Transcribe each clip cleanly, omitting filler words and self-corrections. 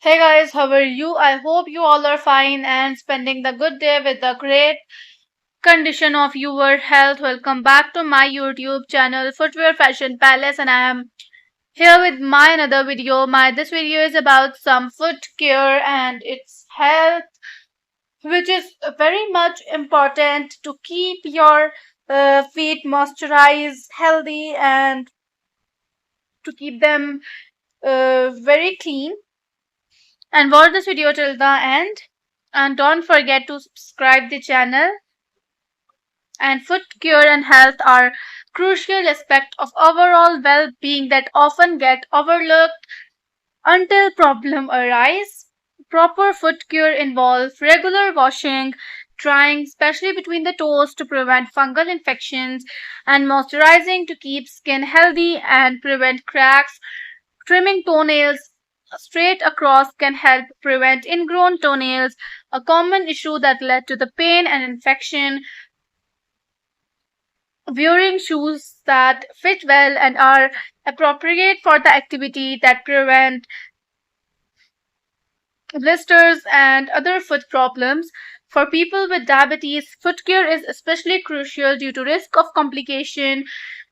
Hey guys, how are you? I hope you all are fine and spending the good day with the great condition of your health. Welcome back to my YouTube channel, Footwear Fashion Palace, and I am here with my another video. This video is about some foot care and its health, which is very much important to keep your feet moisturized, healthy, and to keep them very clean. And watch this video till the end, and don't forget to subscribe the channel. And foot care and health are crucial aspects of overall well-being that often get overlooked until problem arise. Proper foot care involves regular washing, drying especially between the toes to prevent fungal infections, and moisturizing to keep skin healthy and prevent cracks. Trimming toenails straight across can help prevent ingrown toenails, a common issue that led to the pain and infection. Wearing shoes that fit well and are appropriate for the activity that prevent blisters and other foot problems. For people with diabetes, foot care is especially crucial due to risk of complication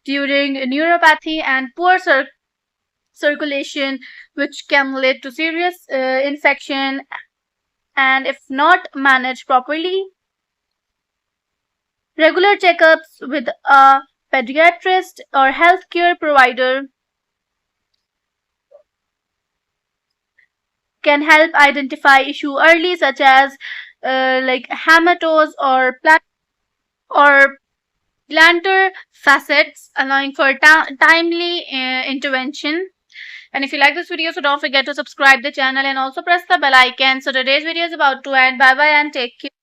during neuropathy and poor circulation, which can lead to serious infection, and if not managed properly. Regular checkups with a pediatrist or healthcare provider can help identify issue early, such as like hematos or plantar facets, allowing for timely intervention. And if you like this video, so don't forget to subscribe the channel and also press the bell icon. So today's video is about to end. Bye bye and take care.